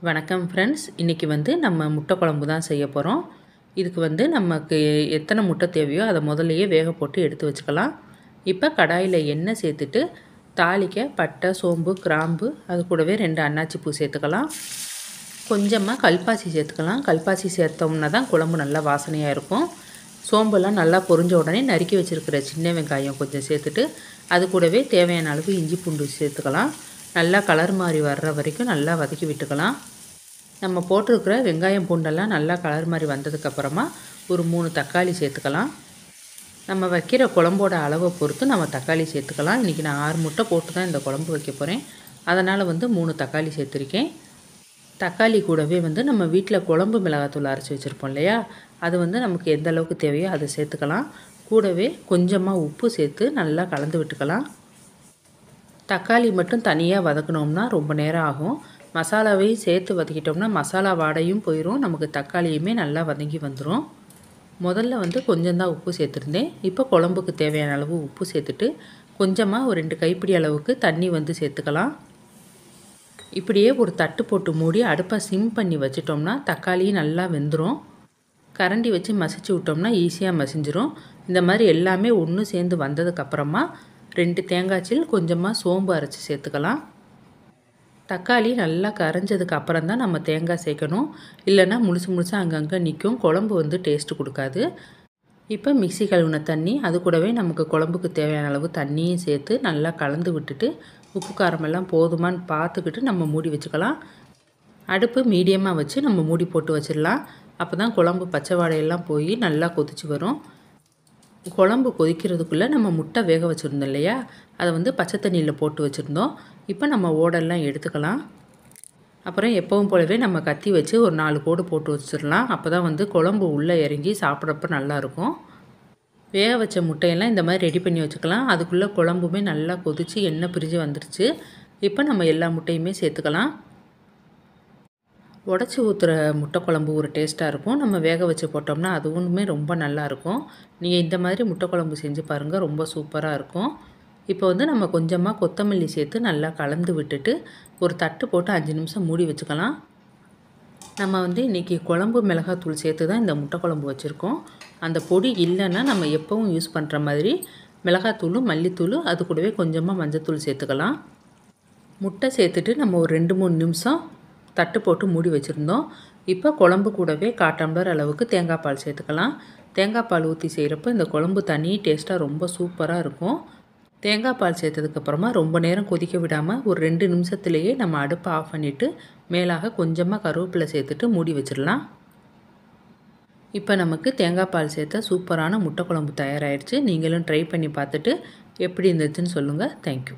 வணக்கம் ஃப்ரெண்ட்ஸ். இன்றைக்கி நம்ம முட்டை குழம்பு தான் செய்ய போகிறோம். இதுக்கு நமக்கு எத்தனை முட்டை தேவையோ அதை முதல்லையே வேக போட்டு எடுத்து வச்சுக்கலாம். இப்போ கடாயில் எண்ணெய் சேர்த்துட்டு தாளிக்க பட்டை, சோம்பு, கிராம்பு, அது கூடவே 2 அன்னாச்சி பூ சேர்த்துக்கலாம். கொஞ்சமாக கல்பாசி சேர்த்துக்கலாம். கல்பாசி சேர்த்தோம்னா தான் குழம்பு நல்லா வாசனையாக இருக்கும். சோம்பெல்லாம் நல்லா பொரிஞ்ச உடனே நறுக்கி வச்சுருக்கிற சின்ன வெங்காயம் கொஞ்சம் சேர்த்துட்டு அது கூடவே தேவையான அளவு இஞ்சி பூண்டு சேர்த்துக்கலாம். நல்லா கலர் மாதிரி வர்ற வரைக்கும் நல்லா வதக்கி விட்டுக்கலாம். நம்ம போட்டிருக்கிற வெங்காயம் பூண்டெல்லாம் நல்லா கலர் மாதிரி வந்ததுக்கப்புறமா ஒரு 3 தக்காளி சேர்த்துக்கலாம். நம்ம வைக்கிற குழம்போட அளவை பொறுத்து நம்ம தக்காளி சேர்த்துக்கலாம். இன்றைக்கி நான் 6 முட்டை போட்டு தான் இந்த குழம்பு வைக்க போகிறேன். அதனால் 3 தக்காளி சேர்த்துருக்கேன். தக்காளி கூடவே நம்ம வீட்டில் குழம்பு மிளகாத்தூள் அரைச்சி வச்சுருப்போம் இல்லையா, அது நமக்கு எந்த அளவுக்கு தேவையோ அதை சேர்த்துக்கலாம். கூடவே கொஞ்சமாக உப்பு சேர்த்து நல்லா கலந்து விட்டுக்கலாம். தக்காளி மட்டும் தனியாக வதக்கணும்னா ரொம்ப நேரம் ஆகும். மசாலாவையும் சேர்த்து வதக்கிட்டோம்னா மசாலா வாடையும் போயிடும், நமக்கு தக்காளியுமே நல்லா வதங்கி வந்துடும். முதல்ல கொஞ்சம் தான் உப்பு சேர்த்துருந்தேன். இப்போ குழம்புக்கு தேவையான அளவு உப்பு சேர்த்துட்டு கொஞ்சமாக ஒரு 2 கைப்பிடி அளவுக்கு தண்ணி சேர்த்துக்கலாம். இப்படியே ஒரு தட்டு போட்டு மூடி அடுப்பை சிம் பண்ணி வச்சிட்டோம்னா தக்காளியும் நல்லா வெந்துடும். கரண்டி வச்சு மசிச்சு விட்டோம்னா ஈஸியாக மசிஞ்சிரும். இந்த மாதிரி எல்லாமே ஒன்று சேர்ந்து வந்ததுக்கப்புறமா 2 தேங்காய்ச்சில் கொஞ்சமாக சோம்பு அரைச்சி சேர்த்துக்கலாம். தக்காளி நல்லா கரைஞ்சதுக்கு அப்புறம் தான் நம்ம தேங்காய் சேர்க்கணும். இல்லைன்னா முழுசாக அங்கங்கே நிற்கும், குழம்பு டேஸ்ட்டு கொடுக்காது. இப்போ மிக்ஸி கழுவின தண்ணி, அது கூடவே நமக்கு குழம்புக்கு தேவையான அளவு தண்ணியும் சேர்த்து நல்லா கலந்து விட்டுட்டு உப்பு காரமெல்லாம் போதுமான்னு பார்த்துக்கிட்டு நம்ம மூடி வச்சுக்கலாம். அடுப்பு மீடியமாக வச்சு நம்ம மூடி போட்டு வச்சிடலாம். அப்போ தான் குழம்பு பச்சை வாடையெல்லாம் போய் நல்லா கொதிச்சு வரும். குழம்பு கொதிக்கிறதுக்குள்ளே நம்ம முட்டை வேக வச்சுருந்தோம் இல்லையா, அதை பச்சை தண்ணியில் போட்டு வச்சுருந்தோம். இப்போ நம்ம ஓடெல்லாம் எடுத்துக்கலாம். அப்புறம் எப்பவும் போலவே நம்ம கத்தி வச்சு ஒரு 4 கோடு போட்டு வச்சிடலாம். அப்போ தான் குழம்பு உள்ளே இறங்கி சாப்பிட்றப்ப நல்லாயிருக்கும். வேக வச்ச முட்டையெல்லாம் இந்த மாதிரி ரெடி பண்ணி வச்சுக்கலாம். அதுக்குள்ளே குழம்புமே நல்லா கொதித்து எண்ணெய் பிரிஞ்சு வந்துருச்சு. இப்போ நம்ம எல்லா முட்டையுமே சேர்த்துக்கலாம். உடச்சி ஊற்றுற முட்டை குழம்பு ஒரு டேஸ்ட்டாக இருக்கும். நம்ம வேக வச்சு போட்டோம்னா அதுவுமே ரொம்ப நல்லாயிருக்கும். நீங்கள் இந்த மாதிரி முட்டை குழம்பு செஞ்சு பாருங்கள், ரொம்ப சூப்பராக இருக்கும். இப்போ நம்ம கொஞ்சமாக கொத்தமல்லி சேர்த்து நல்லா கலந்து விட்டுட்டு ஒரு தட்டு போட்டு 5 நிமிஷம் மூடி வச்சுக்கலாம். நம்ம இன்றைக்கி குழம்பு மிளகாத்தூள் சேர்த்து தான் இந்த முட்டை குழம்பு வச்சுருக்கோம். அந்த பொடி இல்லைன்னா நம்ம எப்பவும் யூஸ் பண்ணுற மாதிரி மிளகாத்தூள், மல்லித்தூள், அது கூடவே கொஞ்சமாக மஞ்சத்தூள் சேர்த்துக்கலாம். முட்டை சேர்த்துட்டு நம்ம ஒரு 2-3 நிமிஷம் தட்டு போட்டு மூடி வச்சுருந்தோம். இப்போ குழம்பு கூடவே 1/4 டம்ளர் அளவுக்கு தேங்காய் பால் சேர்த்துக்கலாம். தேங்காய் பால் ஊற்றி செய்கிறப்ப இந்த குழம்பு தனி டேஸ்ட்டாக ரொம்ப சூப்பராக இருக்கும். தேங்காய் பால் சேர்த்ததுக்கப்புறமா ரொம்ப நேரம் கொதிக்க விடாமல் ஒரு 2 நிமிஷத்துலேயே நம்ம அடுப்பை ஆஃப் பண்ணிவிட்டு மேலாக கொஞ்சமாக கருவேப்பிலை சேர்த்துட்டு மூடி வச்சிடலாம். இப்போ நமக்கு தேங்காய் பால் சேர்த்த சூப்பரான முட்டை குழம்பு தயாராகிடுச்சு. நீங்களும் ட்ரை பண்ணி பார்த்துட்டு எப்படி இருந்துச்சுன்னு சொல்லுங்கள். தேங்க்யூ.